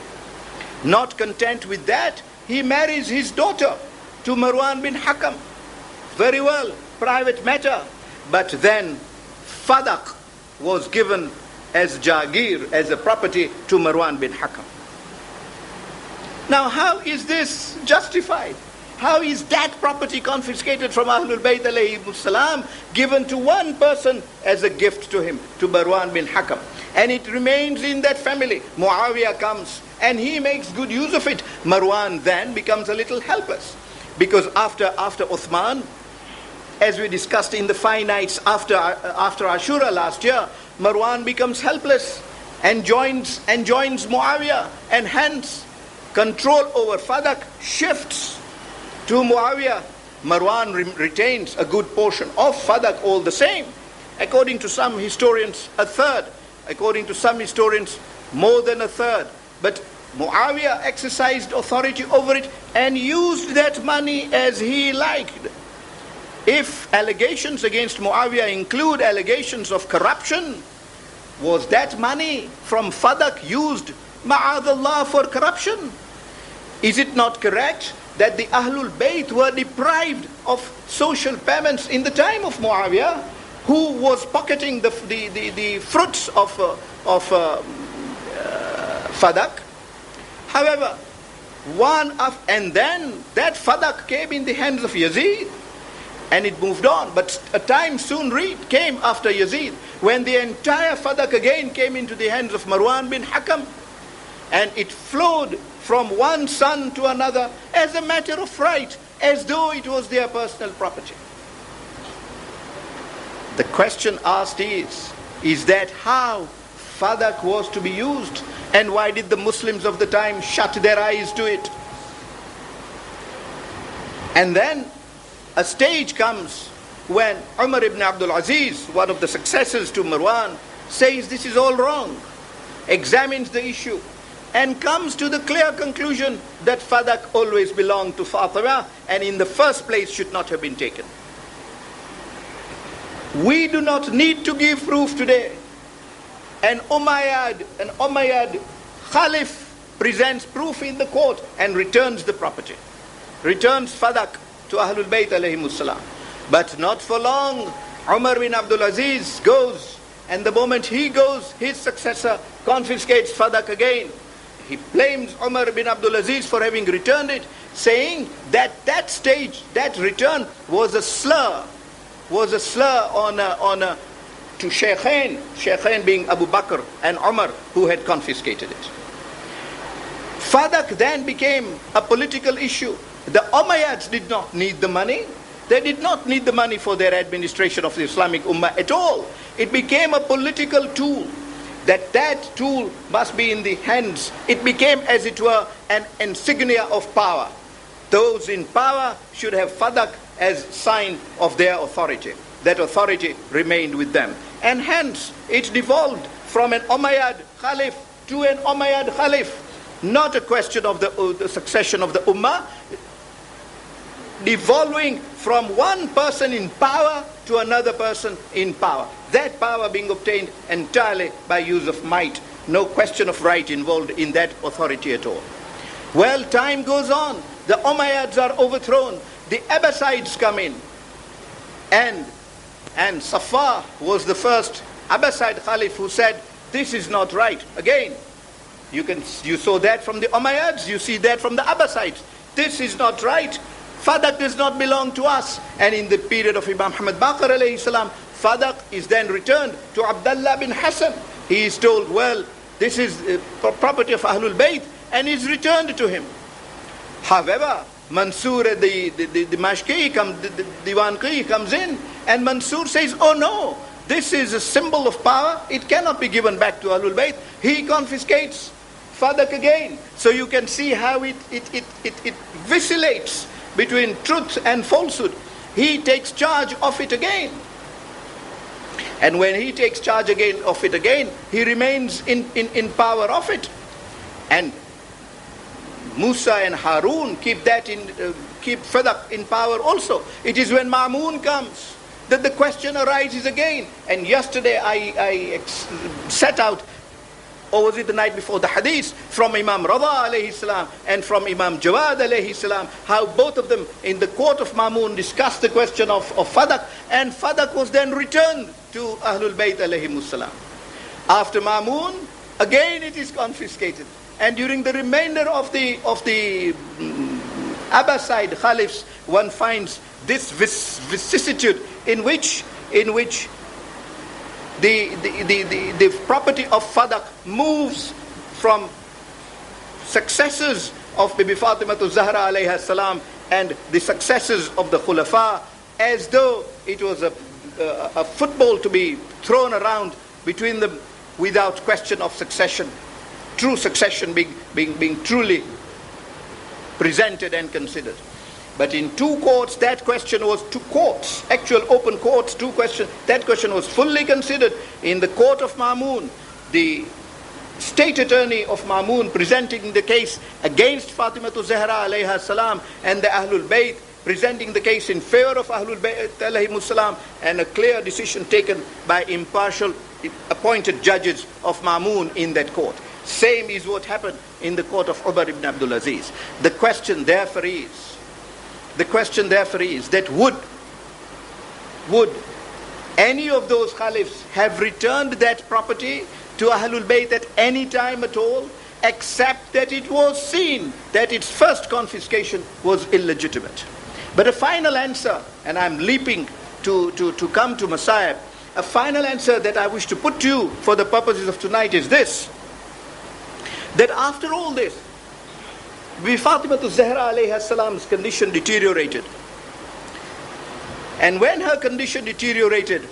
Not content with that, he marries his daughter to Marwan bin Hakam. Very well, private matter. But then Fadak was given as Jagir, as a property to Marwan bin Hakam. Now, how is this justified? How is that property confiscated from ahlulbayt alayhimus salam, given to one person as a gift to him, to Marwan bin Hakam? And it remains in that family. Muawiyah comes and he makes good use of it. Marwan then becomes a little helpless, because after Uthman, as we discussed in the 5 nights after Ashura last year, Marwan becomes helpless and joins Muawiyah, and hence control over Fadak shifts to Muawiyah. Marwan retains a good portion of Fadak all the same. According to some historians, a third. According to some historians, more than a third. But Muawiyah exercised authority over it and used that money as he liked. If allegations against Muawiyah include allegations of corruption, was that money from Fadak used, ma'adallah, for corruption? Is it not correct that the ahlulbayt were deprived of social payments in the time of Muawiyah, who was pocketing the fruits of Fadak? However, and then that Fadak came in the hands of Yazid, and it moved on. But a time soon came after Yazid, when the entire Fadak again came into the hands of Marwan bin Hakam, and it flowed from one son to another as a matter of right, as though it was their personal property. The question asked is that how Fadak was to be used, and why did the Muslims of the time shut their eyes to it? And then a stage comes when Umar ibn Abdul Aziz, one of the successors to Marwan, says this is all wrong, examines the issue, and comes to the clear conclusion that Fadak always belonged to Fatima, and in the first place should not have been taken. We do not need to give proof today. An Umayyad Khalif presents proof in the court and returns the property, returns Fadak to ahlulbayt alayhimus salam. But not for long, Umar bin Abdul Aziz goes, and the moment he goes, his successor confiscates Fadak again. He blames Umar bin Abdul Aziz for having returned it, saying that that stage, that return was a slur to Shaykhain being Abu Bakr and Umar, who had confiscated it. Fadak then became a political issue. The Umayyads did not need the money. They did not need the money for their administration of the Islamic Ummah at all. It became a political tool. That tool must be in the hands. It became, as it were, an insignia of power. Those in power should have Fadak as sign of their authority. That authority remained with them. And hence, it devolved from an Umayyad Khalif to an Umayyad Khalif. Not a question of the succession of the Ummah, devolving from one person in power to another person in power. That power being obtained entirely by use of might. No question of right involved in that authority at all. Well, time goes on. The Umayyads are overthrown. The Abbasides come in. And Safar was the first Abbasid Khalif who said, this is not right. Again, you saw that from the Umayyads, you see that from the Abbasides. This is not right. Fadak does not belong to us. And in the period of Imam Muhammad Baqir alayhi salam, Fadak is then returned to Abdullah bin Hassan. He is told, well, this is property of ahlulbayt, and is returned to him. However, Mansur, the Mashki, the Diwan comes in, and Mansur says, oh no, this is a symbol of power, it cannot be given back to ahlulbayt. He confiscates Fadak again. So you can see how it vacillates between truth and falsehood. He takes charge of it again. And when he takes charge of it again, he remains in power of it. And Musa and Harun keep Fadak in power also. It is when Ma'mun comes that the question arises again. And yesterday I set out, or was it the night before, the hadith from Imam Rada alayhi salam and from Imam Jawad alayhi salam, how both of them in the court of Ma'mun discussed the question of Fadak, and Fadak was then returned to Ahlul Bayt alayhimus salam. After Ma'mun, again it is confiscated. And during the remainder of the Abbasid Caliphs, one finds this vicissitude in which the property of Fadak moves from successors of Bibi Fatima to Zahra alayha salam and the successors of the Khulafa, as though it was a football to be thrown around between them without question of succession. True succession being truly presented and considered. But in two courts, that question was, two courts, actual open courts, two questions, that question was fully considered. In the court of Ma'mun, the state attorney of Ma'mun presenting the case against Fatima to Zahra alayha salam, and the Ahlul Bayt presenting the case in favor of Ahlul Bayt alayhimus salam, and a clear decision taken by impartial appointed judges of Ma'mun in that court. Same is what happened in the court of Umar ibn Abdul Aziz. The question therefore is that would any of those caliphs have returned that property to Ahlul Bayt at any time at all, except that it was seen that its first confiscation was illegitimate? But a final answer, and I'm leaping to come to Masayib, a final answer that I wish to put to you for the purposes of tonight is this: that after all this, Bibi Fatima to Zahra alayha salam's condition deteriorated. And when her condition deteriorated,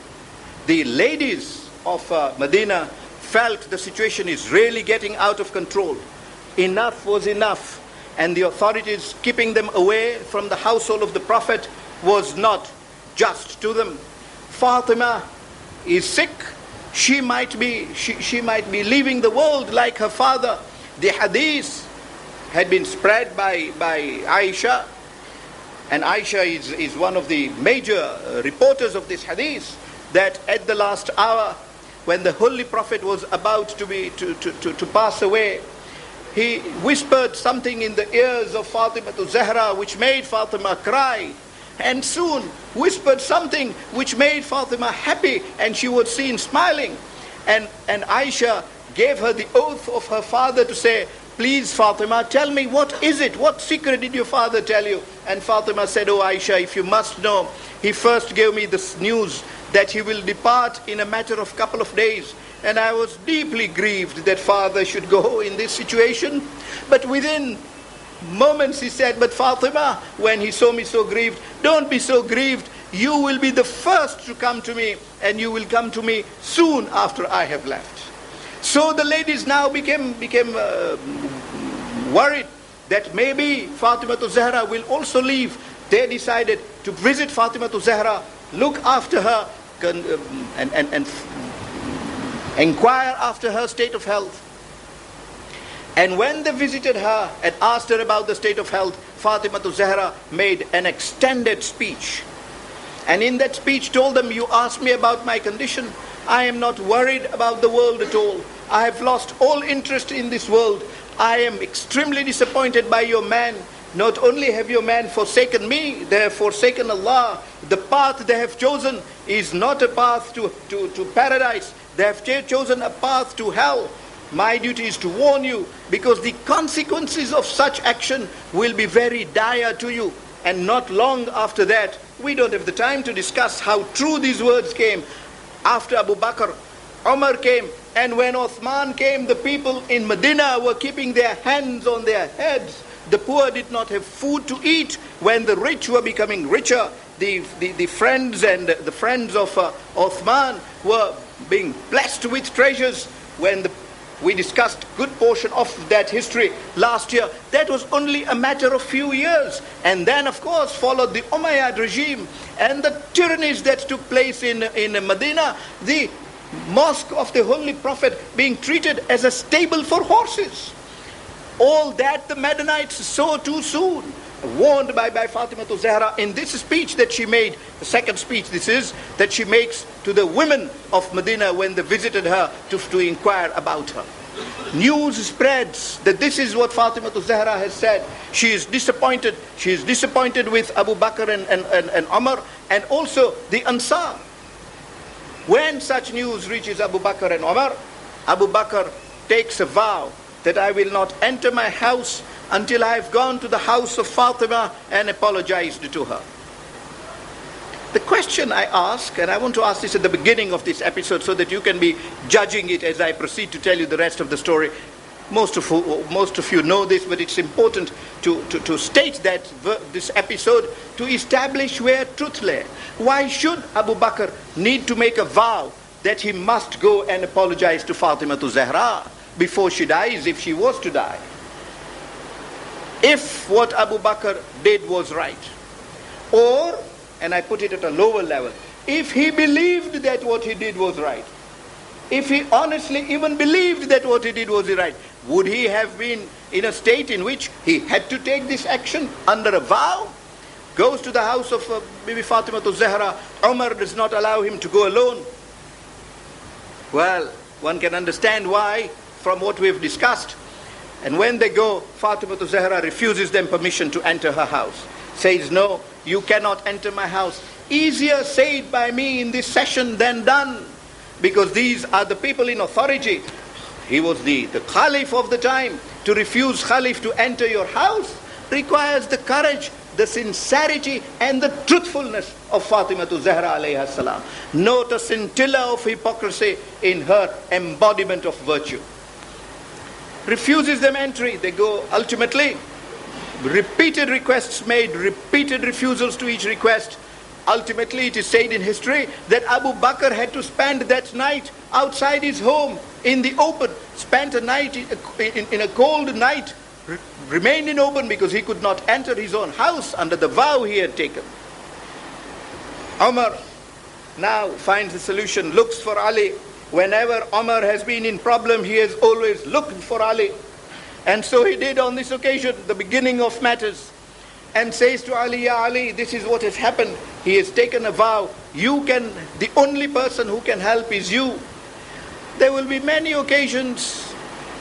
the ladies of Medina felt the situation is really getting out of control. Enough was enough. And the authorities keeping them away from the household of the Prophet was not just to them. Fatima is sick. She might be leaving the world like her father. The hadith had been spread by Aisha, and Aisha is one of the major reporters of this hadith, that at the last hour, when the Holy Prophet was about to pass away, he whispered something in the ears of Fatima to Zahra which made Fatima cry, and soon whispered something which made Fatima happy, and she was seen smiling. And Aisha gave her the oath of her father to say, please Fatima, tell me, what is it? What secret did your father tell you? And Fatima said, oh Aisha, if you must know, he first gave me this news that he will depart in a matter of couple of days. And I was deeply grieved that father should go in this situation. But within moments he said, but Fatima, when he saw me so grieved, don't be so grieved. You will be the first to come to me, and you will come to me soon after I have left. So the ladies now became worried that maybe Fatima to Zahra will also leave. They decided to visit Fatima to Zahra, look after her, and inquire after her state of health. And when they visited her and asked her about the state of health, Fatima to Zahra made an extended speech. And in that speech told them, you asked me about my condition. I am not worried about the world at all. I have lost all interest in this world. I am extremely disappointed by your man. Not only have your man forsaken me, they have forsaken Allah. The path they have chosen is not a path to paradise. They have chosen a path to hell. My duty is to warn you, because the consequences of such action will be very dire to you. And not long after that, we don't have the time to discuss how true these words came. After Abu Bakr, Umar came, and when Uthman came, the people in Medina were keeping their hands on their heads. The poor did not have food to eat. When the rich were becoming richer, the friends and the friends of Uthman were being blessed with treasures. When we discussed good portion of that history last year, that was only a matter of few years. And then, of course, followed the Umayyad regime and the tyrannies that took place in Medina, the mosque of the Holy Prophet being treated as a stable for horses. All that the Medinites saw too soon, warned by Fatima to Zahra in this speech that she made, the second speech this is, that she makes to the women of Medina when they visited her to inquire about her. News spreads that this is what Fatima to Zahra has said. She is disappointed. She is disappointed with Abu Bakr and Umar, and also the Ansar. When such news reaches Abu Bakr and Umar, Abu Bakr takes a vow that I will not enter my house until I have gone to the house of Fatima and apologized to her. The question I ask, and I want to ask this at the beginning of this episode so that you can be judging it as I proceed to tell you the rest of the story. Most of you know this, but it's important to state that this episode to establish where truth lay. Why should Abu Bakr need to make a vow that he must go and apologize to Fatima to Zahra before she dies, if she was to die? If what Abu Bakr did was right, or, and I put it at a lower level, if he believed that what he did was right, if he honestly even believed that what he did was right, would he have been in a state in which he had to take this action under a vow? Goes to the house of Bibi Fatima to Zahra. Umar does not allow him to go alone. Well, one can understand why from what we have discussed. And when they go, Fatima to Zahra refuses them permission to enter her house. Says, no, you cannot enter my house. Easier said by me in this session than done. Because these are the people in authority. He was the Caliph of the time. To refuse Caliph to enter your house requires the courage, the sincerity and the truthfulness of Fatima to Zahra alayha salam. Not a scintilla of hypocrisy in her embodiment of virtue. Refuses them entry. They go ultimately. Repeated requests made, repeated refusals to each request. Ultimately, it is said in history that Abu Bakr had to spend that night outside his home in the open. Spent a night in a cold night, remained in open because he could not enter his own house under the vow he had taken. Umar now finds a solution, looks for Ali. Whenever Umar has been in problem, he has always looked for Ali. And so he did on this occasion, the beginning of matters. And says to Ali, Ya Ali, this is what has happened. He has taken a vow. The only person who can help is you. There will be many occasions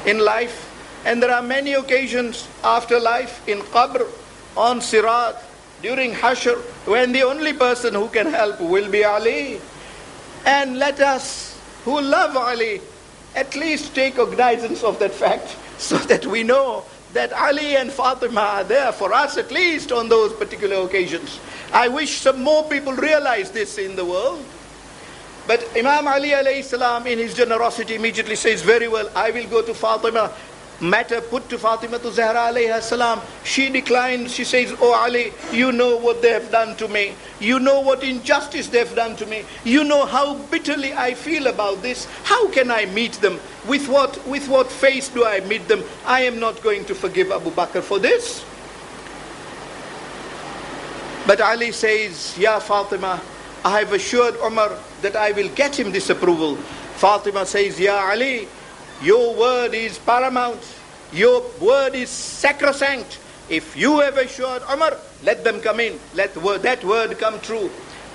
in life, and there are many occasions after life, in Qabr, on Sirat, during Hashr, when the only person who can help will be Ali. And let us, who love Ali, at least take cognizance of that fact, so that we know that Ali and Fatima are there for us, at least on those particular occasions. I wish some more people realize this in the world. But Imam Ali alayhi salam, in his generosity, immediately says, very well, I will go to Fatima. Matter put to Fatima to Zahra alayhi salam. She declines. She says, oh Ali, you know what they have done to me. You know what injustice they have done to me. You know how bitterly I feel about this. How can I meet them? With what face do I meet them? I am not going to forgive Abu Bakr for this. But Ali says, Ya Fatima, I have assured Umar that I will get him this approval. Fatima says, Ya Ali, your word is paramount. Your word is sacrosanct. If you have assured Umar, let them come in. Let that word come true.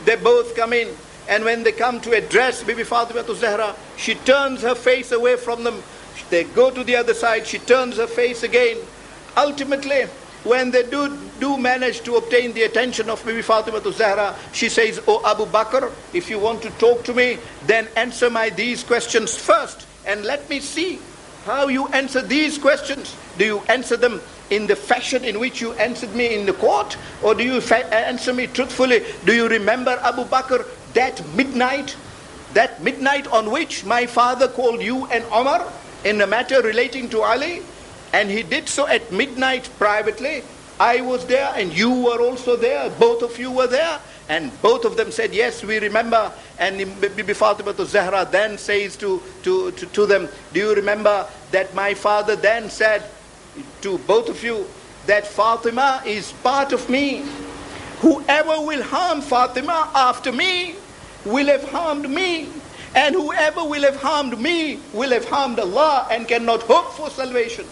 They both come in. And when they come to address Bibi Fatima to Zahra, she turns her face away from them. They go to the other side. She turns her face again. Ultimately, when they do manage to obtain the attention of Bibi Fatima to Zahra, she says, oh Abu Bakr, if you want to talk to me, then answer these questions first. And let me see how you answer these questions. Do you answer them in the fashion in which you answered me in the court? Or do you answer me truthfully? Do you remember, Abu Bakr, that midnight on which my father called you and Umar in a matter relating to Ali? And he did so at midnight privately. I was there and you were also there. Both of you were there. And both of them said, yes, we remember. And Bibi Fatima to Zahra then says to them, do you remember that my father then said to both of you that Fatima is part of me. Whoever will harm Fatima after me will have harmed me. And whoever will have harmed me will have harmed Allah and cannot hope for salvation.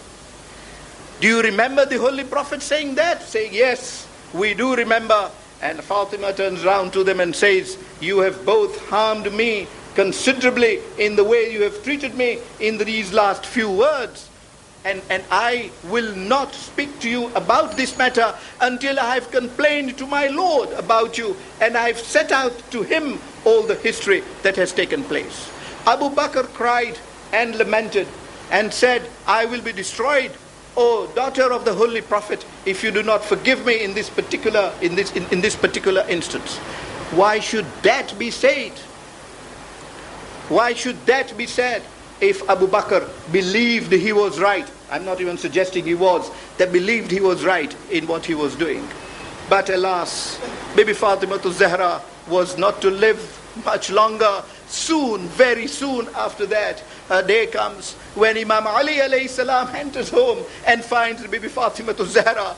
Do you remember the Holy Prophet saying that? Saying, yes, we do remember. And Fatima turns round to them and says, you have both harmed me considerably in the way you have treated me in these last few words. And I will not speak to you about this matter until I have complained to my Lord about you and I have set out to him all the history that has taken place. Abu Bakr cried and lamented and said, I will be destroyed, O daughter of the Holy Prophet, if you do not forgive me in this particular instance. Why should that be said? Why should that be said? If Abu Bakr believed he was right, I'm not even suggesting he was, that believed he was right in what he was doing. But alas, Bibi Fatima to Zahra was not to live much longer. Soon, very soon after that, a day comes when Imam Ali alayhi salam enters home and finds Bibi Fatima to Zahra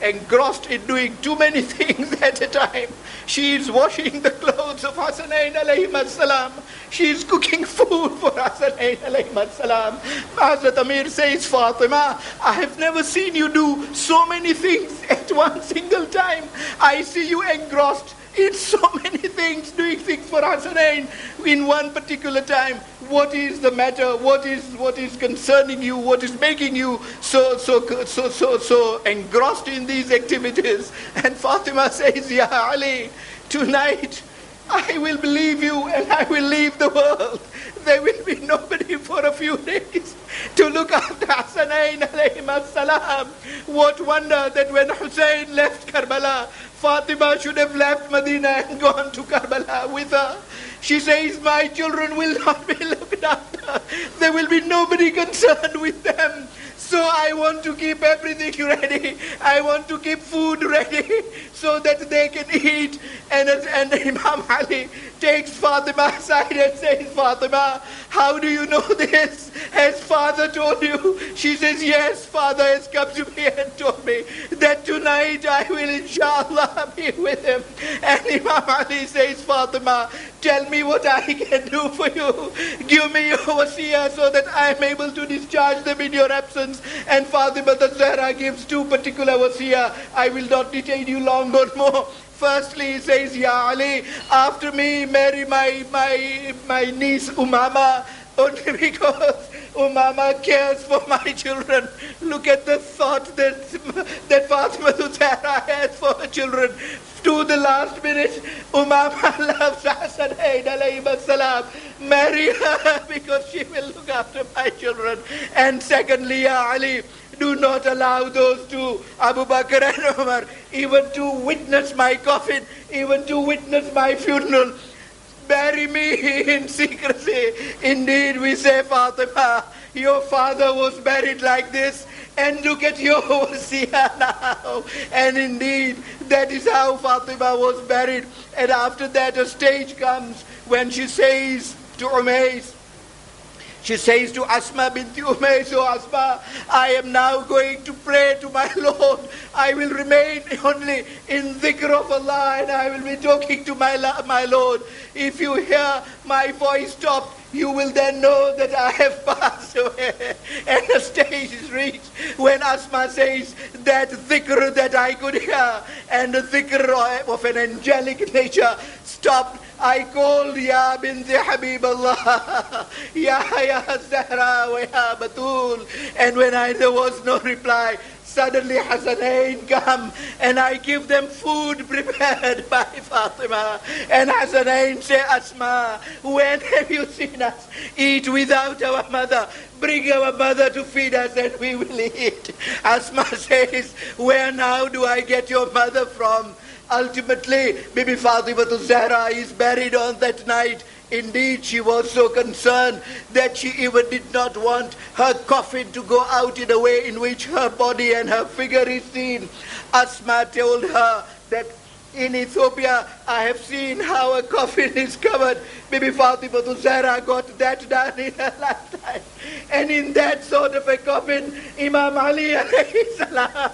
engrossed in doing too many things at a time. She is washing the clothes of Hussain alayhi salam. She is cooking food for Hussain alayhi salam. Hazrat Amir says, Fatima, I have never seen you do so many things at one single time. I see you engrossed in so many things, doing things for Hussain in one particular time. What is the matter? What is concerning you? What is making you so engrossed in these activities? And Fatima says, Ya Ali, tonight I will believe you and I will leave the world. There will be nobody for a few days to look after Hussain alayhi salam. What wonder that when Hussain left Karbala, Fatima should have left Medina and gone to Karbala with her. She says, my children will not be looked after. There will be nobody concerned with them. So I want to keep everything ready. I want to keep food ready so that they can eat. And Imam Ali takes Fatima aside and says, Fatima, how do you know this? Has father told you? She says, yes, father has come to me and told me that tonight I will inshallah be with him. And Imam Ali says, Fatima, tell me what I can do for you. Give me your wasiyah so that I am able to discharge them in your absence. And Fatima the Zahra gives two particular wasiyah. I will not detain you long or more. Firstly, he says, Ya Ali, after me, marry my niece Umama, only because Umama cares for my children. Look at the thought that Fatima Zahra has for her children. To the last minute, Umama loves Hussain alayhi salam. Marry her because she will look after my children. And secondly, Ya Ali, do not allow those two, Abu Bakr and Umar, even to witness my coffin, even to witness my funeral. Bury me in secrecy. Indeed, we say, Fatima, your father was buried like this, and look at your wasiyah now. And indeed, that is how Fatima was buried. And after that, a stage comes when she says to Umays, she says to Asma binti Umays, oh Asma, I am now going to pray to my Lord. I will remain only in dhikr of Allah and I will be talking to my Lord. If you hear my voice stop, you will then know that I have passed away. And the stage is reached when Asma says that dhikr that I could hear and the dhikr of an angelic nature stopped. I called Ya binti Habib Allah, Ya Zahra wa Ya Batul. And when there was no reply, Suddenly Hassanain come and I give them food prepared by Fatima. And Hassanain say, Asma, when have you seen us eat without our mother? Bring our mother to feed us and we will eat. Asma says, where now do I get your mother from? Ultimately, Bibi Fatima Zahra is buried on that night. Indeed, she was so concerned that she even did not want her coffin to go out in a way in which her body and her figure is seen. Asma told her that in Ethiopia, I have seen how a coffin is covered. Bibi Fatima Zahra got that done in her lifetime. And in that sort of a coffin, Imam Ali alayhi salam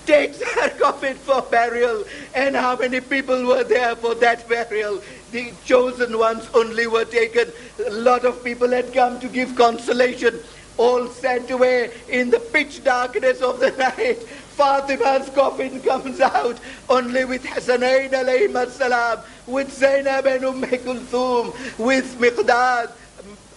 takes her coffin for burial. And how many people were there for that burial? The chosen ones only were taken. A lot of people had come to give consolation, all sent away in the pitch darkness of the night. Fatima's coffin comes out only with Hassanain alayhi salam, with Zainab and Kulthum, with Miqdad,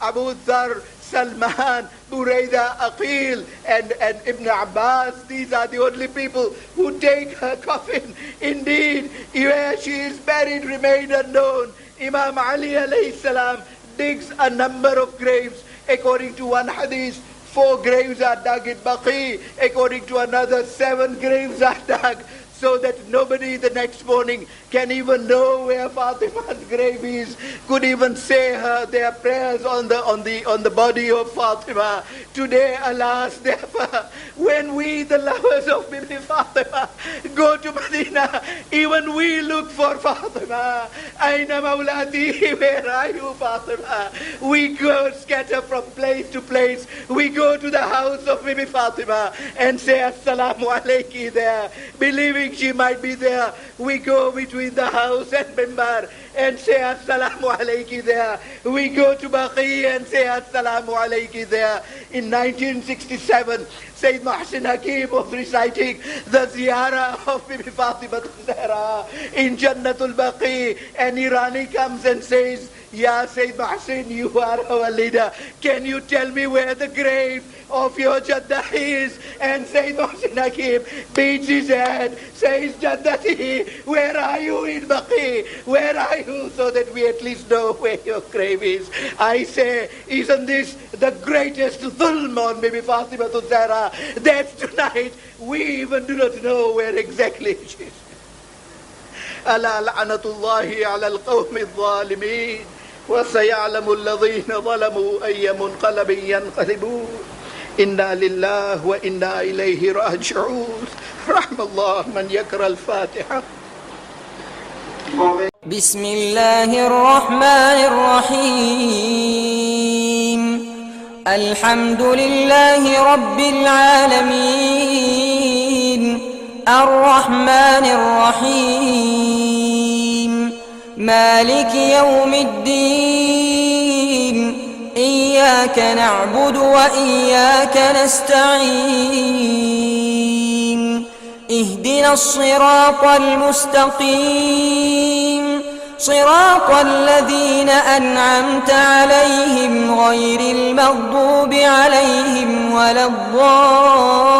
Abu Dhar, Salman, Burayda, Aqil, and Ibn Abbas. These are the only people who take her coffin. Indeed, where she is buried remain unknown. Imam Ali alayhi salam digs a number of graves. According to one hadith, 4 graves are dug in Baqi. According to another, 7 graves are dug, so that nobody the next morning can even know where Fatima's grave is, could even say their prayers on the body of Fatima. Today, alas, therefore, when we, the lovers of Bibi Fatima, go to Medina, even we look for Fatima. Aina Mawlati, where are you, Fatima? We go scatter from place to place. We go to the house of Bibi Fatima and say Assalamu alayki there, believing she might be there. We go between the house and Mimbar and say Assalamu alayki there. We go to Baqi and say Assalamu alayki there. In 1967, Sayyid Muhsin Hakim was reciting the ziyara of Bibi Fatima Zahra in Jannatul Baqi, and Irani comes and says, Ya Sayyid Muhsin, you are our leader. Can you tell me where the grave of your Jaddah is? And Sayyid Muhsin Hakim beats his head, says, Jaddati, where are you in Baqi? Where are you? So that we at least know where your grave is. I say, isn't this the greatest dhulm on Bibi Fatima Zahra, that tonight we even do not know where exactly she is? Ala la'natullahi ala al-qawmi al-zalimin. وَسَيَعْلَمُ الَّذِينَ ظَلَمُوا أَيَّ مُنْقَلَبٍ يَنْقَلِبُونَ إِنَّا لِلَّهِ وَإِنَّا إِلَيْهِ رَاجِعُونَ رحم الله من يقرأ الفاتحة. بسم الله الرحمن الرحيم. الحمد لله رب العالمين الرحمن الرحيم مالك يوم الدين إياك نعبد وإياك نستعين اهدنا الصراط المستقيم صراط الذين أنعمت عليهم غير المغضوب عليهم ولا الضالين